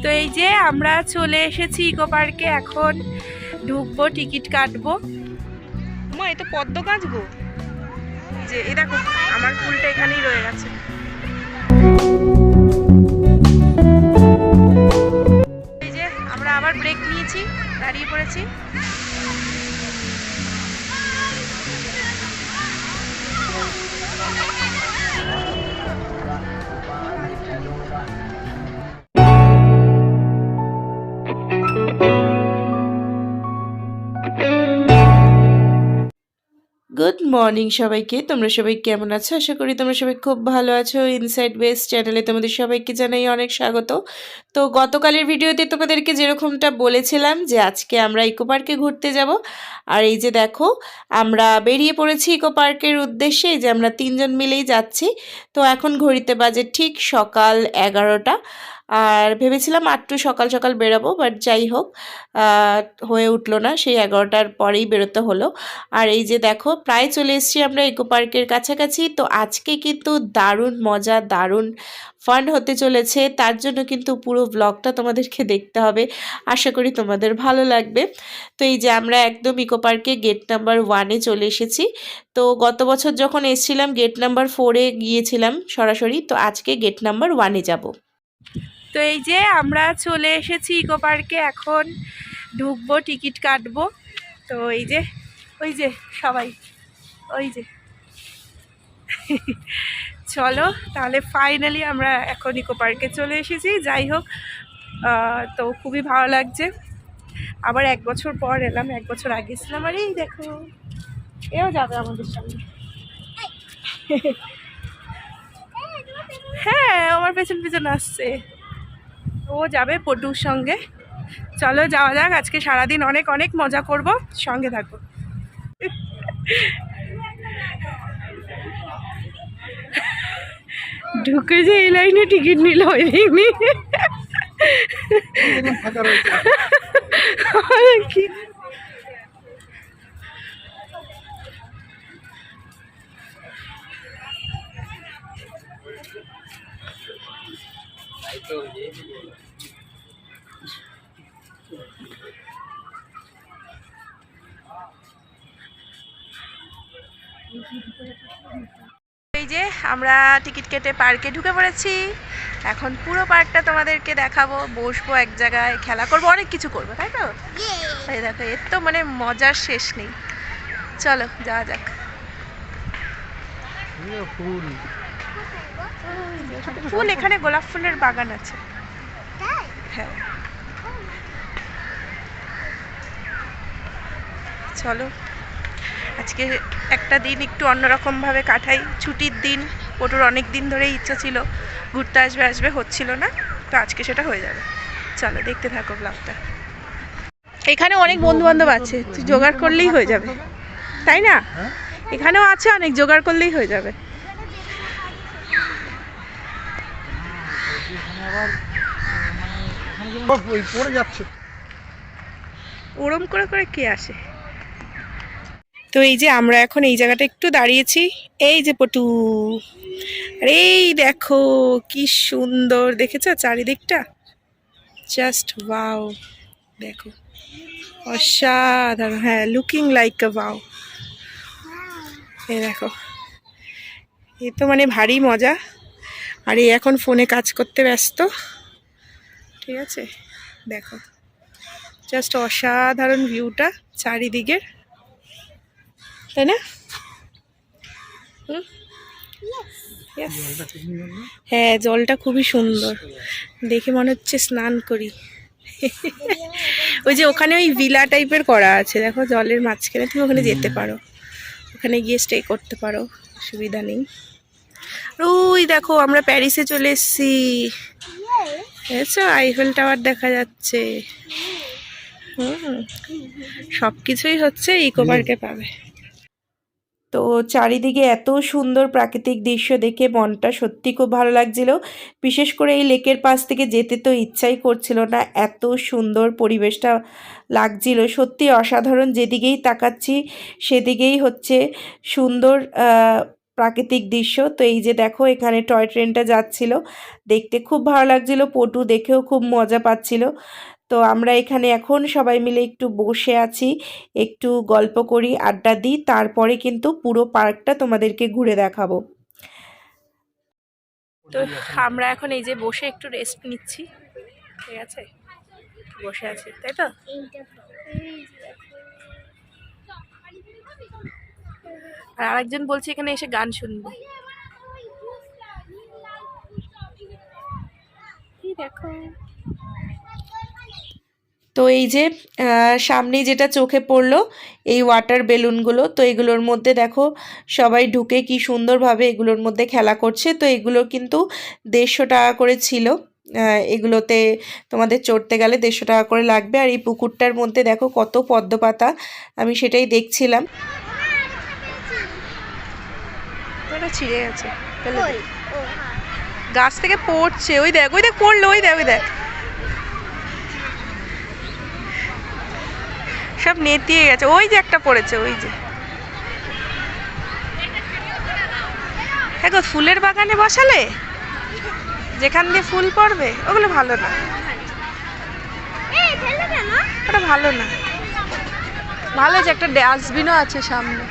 তো এই যে আমরা চলে এসেছি ইকো পার্কে, এখন ঢুকবো, টিকিট কাটবো। মা এ তো পদ্ম গাছ গো, যে এই দেখো আমার ফুলটা এখানেই রয়ে গেছে। এই যে আমরা আবার ব্রেক নিয়েছি, দাঁড়িয়ে পড়েছি। গুড মর্নিং সবাইকে, তোমরা সবাই কেমন আছো? আশা করি তোমরা সবাই খুব ভালো আছো। ইনসাইড ওয়েস্ট চ্যানেলে তোমাদের সবাইকে জানাই অনেক স্বাগত। তো গতকালের ভিডিওতে তোমাদেরকে যেরকমটা বলেছিলাম যে আজকে আমরা ইকো পার্কে ঘুরতে যাব, আর এই যে দেখো আমরা বেরিয়ে পড়েছি ইকো পার্কের উদ্দেশ্যে। যে আমরা 3 জন মিলেই যাচ্ছি। তো এখন ঘড়িতে বাজে ঠিক সকাল 11টা, আর ভেবেছিলাম একটু সকাল সকাল বেরোবো, বাট যাই হোক হয়ে উঠলো না, সেই 11টার পরেই বেরোতে হলো। আর এই যে দেখো প্রায় চলে এসেছি আমরা ইকো পার্কের কাছাকাছি। তো আজকে কিন্তু দারুণ মজা, দারুণ ফান হতে চলেছে, তার জন্য কিন্তু পুরো ব্লগটা তোমাদেরকে দেখতে হবে। আশা করি তোমাদের ভালো লাগবে। তো এই যে আমরা একদম ইকো পার্কে গেট নাম্বার 1-এ চলে এসেছি। তো গত বছর যখন এসেছিলাম গেট নাম্বার 4-এ গিয়েছিলাম সরাসরি, তো আজকে গেট নাম্বার 1-এ যাব। তো এই যে আমরা চলে এসেছি ইকো পার্কে, এখন ঢুকবো, টিকিট কাটবো। তো এই যে ওই যে সবাই, ওই যে চলো তাহলে ফাইনালি আমরা এখন ইকো পার্কে চলে এসেছি। যাই হোক, তো খুবই ভালো লাগছে। আবার 1 বছর পর এলাম, 1 বছর আগে ছিলাম। আর এই দেখো এও যাবে আমাদের সঙ্গে। হ্যাঁ আমার পেছন পেছন আসছে, ও যাবে পটুর সঙ্গে। চলো যাওয়া যাক, আজকে সারাদিন অনেক অনেক মজা করব, সঙ্গে থাকো। ঢুকে যে এই লাইনে টিকিট নিল হয়নি কি এই যে আমরা টিকিট কেটে পার্কে ঢুকে পড়েছি। এখন পুরো পার্কটা তোমাদেরকে দেখাবো, বসবো এক জায়গায়, খেলা করবো, অনেক কিছু করবো, তাই তো? এই দেখো এর তো মানে মজার শেষ নেই। চলো যাওয়া যাক। ফুল এখানে গোলাপ ফুলের বাগান আছে। হ্যাঁ চলো আজকে একটা দিন একটু অন্যরকমভাবে কাটাই, ছুটির দিন। পটুর অনেক দিন ধরেই ইচ্ছা ছিল ঘুরতে আসবে আসবে, হচ্ছিল না, তো আজকে সেটা হয়ে যাবে। চলো দেখতে থাকো ব্লগটা। এখানে অনেক বন্ধু বান্ধব আছে, তুই জোগাড় করলেই হয়ে যাবে, তাই না? এখানেও আছে অনেক, জোগাড় করলেই হয়ে যাবে। ওরম করে করে কে আসে? তো এই যে আমরা এখন এই জায়গাটা একটু দাঁড়িয়েছি। এই যে পটু, আরে এই দেখো কি সুন্দর, দেখেছো চারিদিকটা? জাস্ট ওয়াও, দেখো অসাধারণ। হ্যাঁ লুকিং লাইক আ ওয়াও। এই দেখো, এ তো মানে ভারী মজা। আর এই এখন ফোনে কাজ করতে ব্যস্ত, ঠিক আছে? দেখো জাস্ট অসাধারণ ভিউটা চারিদিকের, তাই না? হ্যাঁ জলটা খুবই সুন্দর, দেখে মনে হচ্ছে স্নান করি। ওই যে ওখানে ওই ভিলা টাইপের করা আছে, দেখো জলের মাঝখানে, তুমি ওখানে যেতে পারো, ওখানে গিয়ে স্টে করতে পারো, অসুবিধা নেই। ওই দেখো আমরা প্যারিসে চলে এসেছি, বুঝেছো? আইফেল টাওয়ার দেখা যাচ্ছে। সব কিছুই হচ্ছে ইকো পার্কে পাবে। তো চারিদিকে এত সুন্দর প্রাকৃতিক দৃশ্য দেখে মনটা সত্যি খুব ভালো লাগছিল। বিশেষ করে এই লেকের পাশ থেকে যেতে তো ইচ্ছাই করছিল না, এত সুন্দর পরিবেশটা লাগছিল, সত্যি অসাধারণ। যেদিকেই তাকাচ্ছি সেদিকেই হচ্ছে সুন্দর প্রাকৃতিক দৃশ্য। তো এই যে দেখো এখানে টয় ট্রেনটা যাচ্ছিল, দেখতে খুব ভালো লাগছিল, পটু দেখেও খুব মজা পাচ্ছিল। তো আমরা এখানে এখন সবাই মিলে একটু বসে আছি, একটু গল্প করি, আড্ডা দিই, তারপরে কিন্তু পুরো পার্কটা তোমাদেরকে ঘুরে দেখাবো। তো আমরা এখন এই যে বসে একটু রেস্ট নিচ্ছি, ঠিক আছে, বসে আছি, তাই তো। আর আরেকজন বলছে এখানে এসে গান শুনবে, দেখো। তো এই যে সামনেই যেটা চোখে পড়লো এই ওয়াটার বেলুনগুলো, তো এগুলোর মধ্যে দেখো সবাই ঢুকে কি সুন্দরভাবে এগুলোর মধ্যে খেলা করছে। তো এগুলো কিন্তু 150 টাকা করে ছিল, এগুলোতে তোমাদের চড়তে গেলে 150 টাকা করে লাগবে। আর এই পুকুরটার মধ্যে দেখো কত পদ্ম পাতা, আমি সেটাই দেখছিলাম। ছিঁড়ে গেছে, গাছ থেকে পড়ছে, ওই দেখ পড়লো, ওই দেখ সব নেতিয়ে গেছে, ওই যে একটা পড়েছে, ওই যে। হ্যাঁ গো, ফুলের বাগানে বসালে যেখান দিয়ে ফুল পড়বে ওগুলো ভালো না, ওটা ভালো না। ভালো যে একটা ডাস্টবিনও আছে সামনে।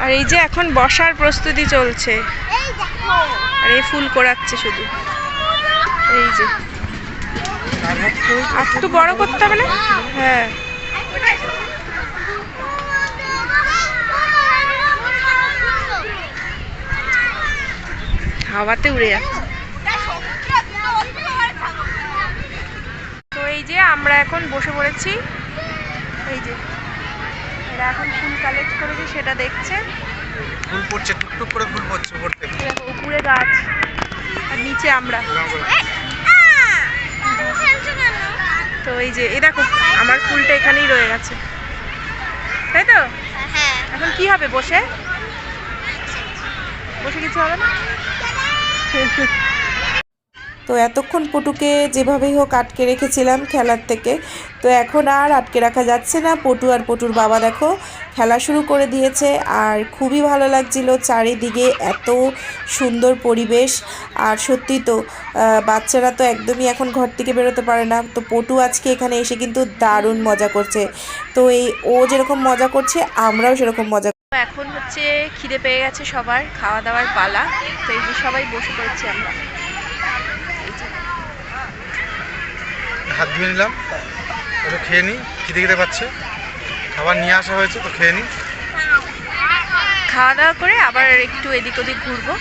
আর এই যে এখন বসার প্রস্তুতি চলছে, আর এই ফুল কোড়াচ্ছে শুধু, এই যে। আর একটু বড় করতে হবে না? হ্যাঁ, হাওয়াতে উড়ে যাচ্ছে। তো এই যে আমরা এখন বসে পড়েছি, এই যে এরা এখন ফুল কালেক্ট করেছে সেটা দেখছে। ফুল পড়ছে, টুকটুক করে ফুল পড়ছে উপর থেকে। দেখো উপরে গাছ আর নিচে আমরা। তো এই যে এই দেখো আমার ফুলটা এখানেই রয়ে গেছে, তাই তো। এখন কি হবে, বসে বসে কিছু হবে না। তো এতক্ষণ পটুকে যেভাবেই হোক আটকে রেখেছিলাম খেলার থেকে, তো এখন আর আটকে রাখা যাচ্ছে না। পটু আর পটুর বাবা দেখো খেলা শুরু করে দিয়েছে, আর খুবই ভালো লাগছিল, চারিদিকে এত সুন্দর পরিবেশ। আর সত্যি তো বাচ্চারা তো একদমই এখন ঘর থেকে বেরোতে পারে না, তো পটু আজকে এখানে এসে কিন্তু দারুণ মজা করছে। তো এই ও যেরকম মজা করছে আমরাও সেরকম মজা। এখন হচ্ছে খিদে পেয়ে গেছে সবার, খাওয়া দাওয়ার পালা। তো এই যে সবাই বসে পড়েছি আমরা, হাত ধুয়ে নিলাম, ওটা খেয়ে নিই, খিদে পাচ্ছে, খাবার নিয়ে আসা হয়েছে তো খেয়ে নিই। খাওয়া দাওয়া করে আবার একটু এদিক ওদিক ঘুরবো,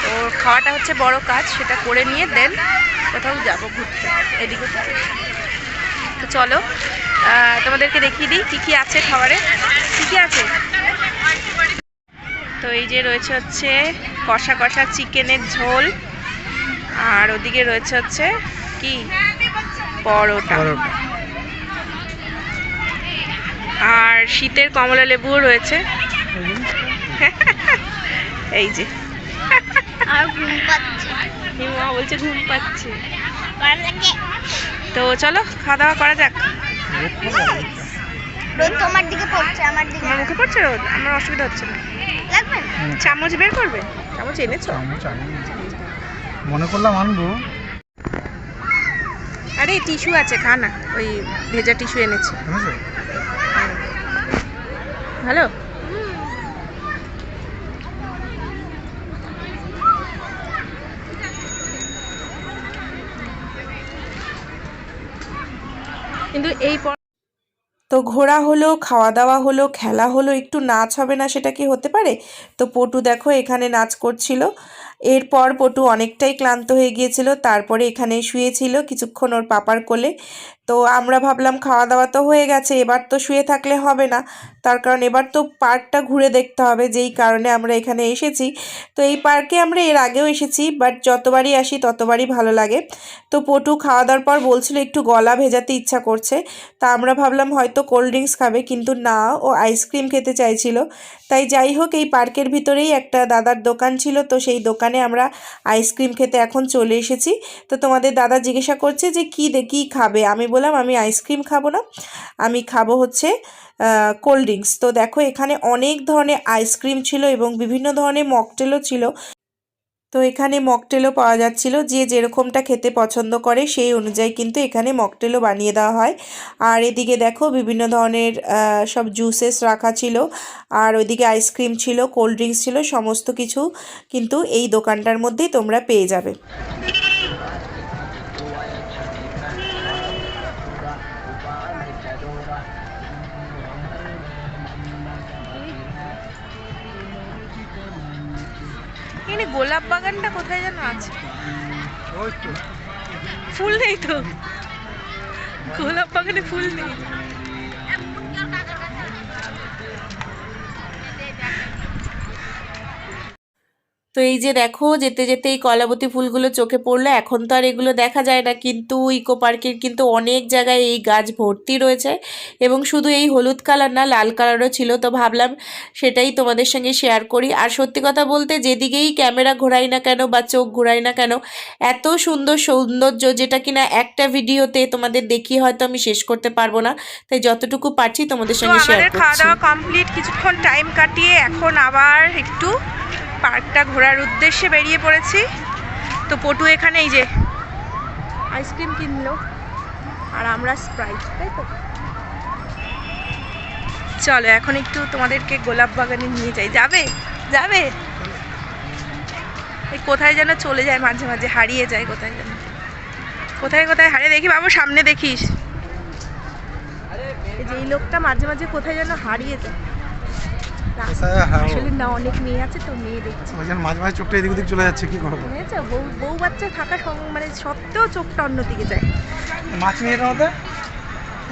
তো খাওয়াটা হচ্ছে বড় কাজ, সেটা করে নিয়ে দেন কোথাও যাবো ঘুরতে এদিক ওদিক। তো চলো তোমাদেরকে দেখিয়ে দিই কী কী আছে খাবারে, কী কী আছে। তো এই যে রয়েছে হচ্ছে কষা কষা চিকেনের ঝোল, আর ওদিকে রয়েছে হচ্ছে কি পরোটা, আর শীতের কমলা লেবুও রয়েছে। এই যে মা বলছে ঘুম পাচ্ছে। তো চলো খাওয়া দাওয়া করা যাক। রোদ তোমার দিকে পড়ছে, আমার দিকে আমার মুখে পড়ছে রোদ, আমার অসুবিধা হচ্ছে না। লাগবে চামচ বের করবে? চামচ এনেছো? মনে করলাম আনবো। আরে টিস্যু আছে, খা না, ওই ভেজা টিস্যু এনেছি। ভালো। কিন্তু এই তো ঘোরা হলো, খাওয়া দাওয়া হলো, খেলা হলো, একটু নাচ হবে না সেটা কি হতে পারে। তো পটু দেখো এখানে নাচ করছিল। এরপর পটু অনেকটাই ক্লান্ত হয়ে গিয়েছিল, তারপরে এখানে শুয়েছিল কিছুক্ষণ ওর পাপার কোলে। তো আমরা ভাবলাম খাওয়া দাওয়া তো হয়ে গেছে, এবার তো শুয়ে থাকলে হবে না, তার কারণ এবার তো পার্কটা ঘুরে দেখতে হবে, যেই কারণে আমরা এখানে এসেছি। তো এই পার্কে আমরা এর আগেও এসেছি, বাট যতবারই আসি ততবারই ভালো লাগে। তো পটু খাওয়া দাওয়ার পর বলছিল একটু গলা ভেজাতে ইচ্ছা করছে, তা আমরা ভাবলাম হয়তো কোল্ড ড্রিঙ্কস খাবে, কিন্তু না, ও আইসক্রিম খেতে চাইছিল। তাই যাই হোক এই পার্কের ভিতরেই একটা দাদার দোকান ছিল, তো সেই দোকানে আমরা আইসক্রিম খেতে এখন চলে এসেছি। তো তোমাদের দাদা জিজ্ঞাসা করছে যে কী খাবে, আমি বললাম আমি আইসক্রিম খাবো না, আমি খাবো হচ্ছে কোল্ড ড্রিঙ্কস। তো দেখো এখানে অনেক ধরনের আইসক্রিম ছিল এবং বিভিন্ন ধরনের মকটেলও ছিল। তো এখানে মকটেলও পাওয়া যাচ্ছিল, যে যেরকমটা খেতে পছন্দ করে সেই অনুযায়ী কিন্তু এখানে মকটেলও বানিয়ে দেওয়া হয়। আর এদিকে দেখো বিভিন্ন ধরনের সব জুসেস রাখা ছিল, আর ওইদিকে আইসক্রিম ছিল, কোল্ড ড্রিঙ্কস ছিল, সমস্ত কিছু কিন্তু এই দোকানটার মধ্যেই তোমরা পেয়ে যাবে। এখানে গোলাপ বাগানটা কোথায় যেন আছে, ওই তো ফুল নেই তো, গোলাপ বাগানে ফুল নেই। তো এই যে দেখো যেতে যেতে এই কলাবতী ফুলগুলো চোখে পড়লো। এখন তো আর এগুলো দেখা যায় না, কিন্তু ইকো পার্কের কিন্তু অনেক জায়গায় এই গাছ ভর্তি রয়েছে এবং শুধু এই হলুদ কালার না, লাল কালারও ছিল। তো ভাবলাম সেটাই তোমাদের সঙ্গে শেয়ার করি। আর সত্যি কথা বলতে যেদিকেই ক্যামেরা ঘোরাই না কেন বা চোখ ঘোরাই না কেন, এত সুন্দর সৌন্দর্য যেটা কিনা একটা ভিডিওতে তোমাদের দেখিয়ে হয়তো আমি শেষ করতে পারবো না, তাই যতটুকু পারছি তোমাদের তো সঙ্গে শেয়ার আমাদের খাওয়া করছি। দাওয়া কমপ্লিট, কিছুক্ষণ টাইম কাটিয়ে এখন আবার একটু পার্কটা ঘোরার উদ্দেশ্যে বেরিয়ে পড়েছি। তো পটু এখানে এই যে আইসক্রিম কিনলো আর আমরা স্প্রাইট, তাই তো। চলো এখন একটু তোমাদেরকে গোলাপ বাগানে নিয়ে যাই। যাবে যাবে এই কোথায় যেন চলে যায়, মাঝে মাঝে হারিয়ে যায়, কোথায় যেন কোথায় কোথায় হারিয়ে। দেখি বাবু সামনে দেখিস, এই যে এই লোকটা মাঝে মাঝে কোথায় যেন হারিয়ে যায়। আসলে না অনেক মেয়ে আছে তো, মেয়ে দেখছে, ওই জন্য মাঝে মাঝে চোখটা এদিক ওদিক চলে যাচ্ছে, কি করবো? বুঝেছো, বউ বাচ্চা থাকা মানে সত্ত্বেও চোখটা অন্যদিকে যায়। মাছ নিয়ে এটা হতে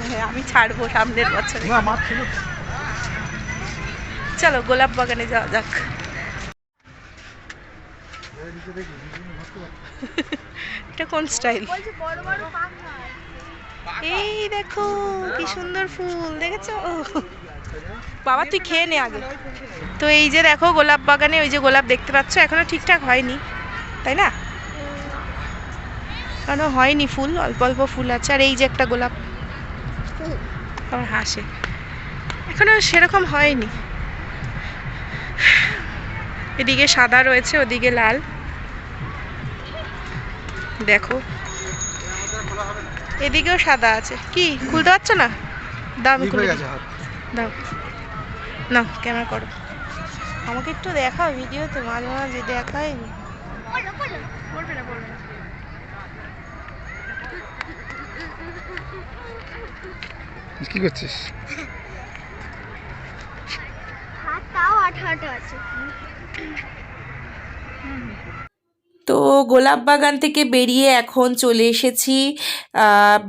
হ্যাঁ আমি ছাড়বো সামনের বছরে। না, মাছ ছিল। চলো গোলাপ বাগানে যাওয়া যাক। এটা কোন স্টাইল? এই দেখো কি সুন্দর ফুল, দেখেছো? বাবা তুই খেয়ে নে আগে। তো এই যে দেখো গোলাপ বাগানে ওই যে গোলাপ দেখতে পাচ্ছ, এখনো ঠিকঠাক হয়নি, তাই না? এখনো হয়নি ফুল, অল্প অল্প ফুল আছে। আর এই যে একটা গোলাপ আমার হাসে, এখনো সেরকম হয়নি। এদিকে সাদা রয়েছে, ওদিকে লাল, দেখো এদিকেও সাদা আছে। কি খুলতে পারছো না? দাও আমি খুলে দিই। দাও না, ক্যামেরা করো, আমাকে একটু দেখাও ভিডিওতে, মাঝে মাঝে দেখাই। কি করছিস? হাতটাও আঠা আছে। তো গোলাপ বাগান থেকে বেরিয়ে এখন চলে এসেছি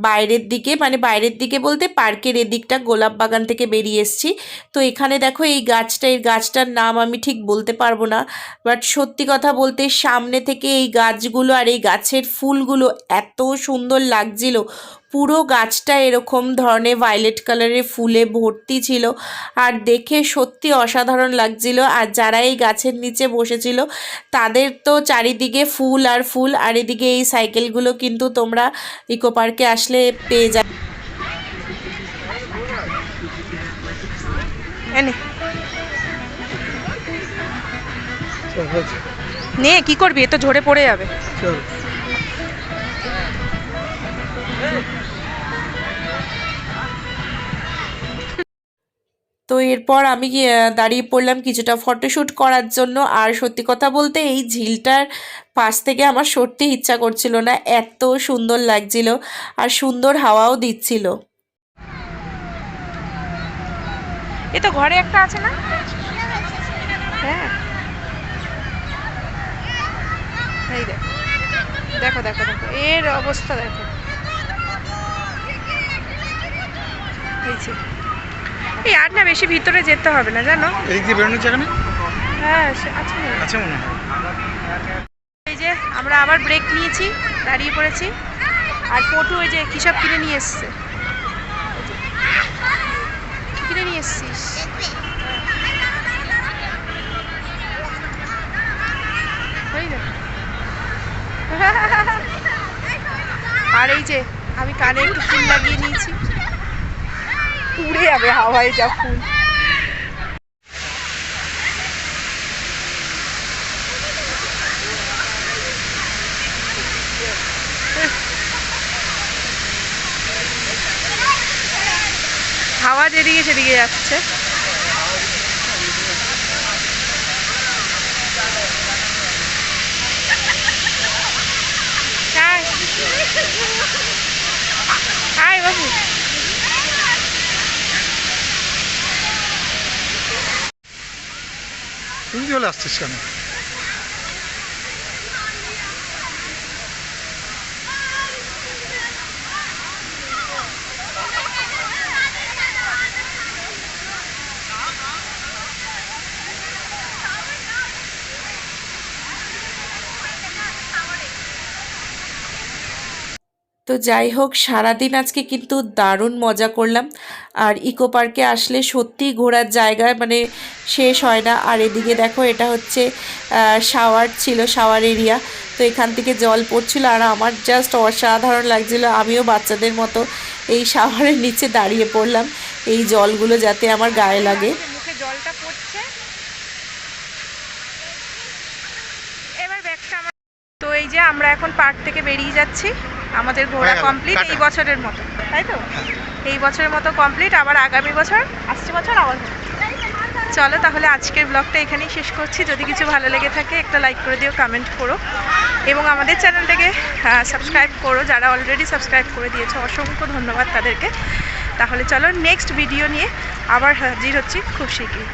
বাইরের দিকে, মানে বাইরের দিকে বলতে পার্কের এদিকটা, গোলাপ বাগান থেকে বেরিয়ে এসেছি। তো এখানে দেখো এই গাছটার নাম আমি ঠিক বলতে পারবো না, বাট সত্যি কথা বলতে সামনে থেকে এই গাছগুলো আর এই গাছের ফুলগুলো এত সুন্দর লাগছিল। পুরো গাছটা এরকম ধরনের ভায়োলেট কালারের ফুলে ভর্তি ছিল আর দেখে সত্যি অসাধারণ লাগছিল। আর যারা এই গাছের নিচে বসেছিল তাদের তো চারিদিকে ফুল আর ফুল। আর এদিকে এই সাইকেলগুলো কিন্তু তোমরা ইকো পার্কে আসলে পেয়ে যাবে। নে কি করবি, এ তো ঝরে পড়ে যাবে। তো এরপর আমি দাঁড়িয়ে পড়লাম কিছুটা ফটোশ্যুট করার জন্য। আর সত্যি কথা বলতে এই ঝিলটার পাশ থেকে আমার সরতে ইচ্ছা করছিল না, এত সুন্দর লাগছিল আর সুন্দর হাওয়াও দিচ্ছিল। এ তো ঘরে একটা আছে না? হ্যাঁ এই দেখো দেখো দেখো দেখো এর অবস্থা দেখো। এই আর না বেশি ভিতরে যেতে হবে না জানো, এদিক দিয়ে বেরোনোর জায়গা নেই। হ্যাঁ আছে আছে মনে হয়। এই যে আমরা আবার ব্রেক নিয়েছি, দাঁড়িয়ে পড়েছি। আর পটু ওই যে কী সব কিনে নিয়ে এসছে। কিনে নিয়ে এসছিস? আর এই যে আমি কানে একটু ফুল লাগিয়ে নিয়েছি, উড়ে যাবে হাওয়ায় যা ফুল। হাওয়া যেদিকে সেদিকে যাচ্ছে। হাই বাবু, তুই চলে আসছিস কেন? তো যাই হোক, সারাদিন আজকে কিন্তু দারুণ মজা করলাম। আর ইকো পার্কে আসলে সত্যিই ঘোরার জায়গায় মানে শেষ হয় না। আর এদিকে দেখো, এটা হচ্ছে শাওয়ার ছিল, শাওয়ার এরিয়া। তো এখান থেকে জল পড়ছিল আর আমার জাস্ট অসাধারণ লাগছিল। আমিও বাচ্চাদের মতো এই শাওয়ারের নিচে দাঁড়িয়ে পড়লাম, এই জলগুলো যাতে আমার গায়ে লাগে। মুখে জলটা পড়ছে। এবার ব্যাগটা আমার। তো এই যে আমরা এখন পার্ক থেকে বেরিয়ে যাচ্ছি, আমাদের ঘোরা কমপ্লিট এই বছরের মতো, তাই তো? এই বছরের মতো কমপ্লিট, আবার আগামী বছর, আসছে বছর আবার। চলো তাহলে আজকের ব্লগটা এখানেই শেষ করছি। যদি কিছু ভালো লেগে থাকে একটা লাইক করে দিও, কমেন্ট করো এবং আমাদের চ্যানেলটাকে সাবস্ক্রাইব করো। যারা অলরেডি সাবস্ক্রাইব করে দিয়েছো অসংখ্য ধন্যবাদ তাদেরকে। তাহলে চলো নেক্সট ভিডিও নিয়ে আবার হাজির হচ্ছি খুব শীঘ্রই।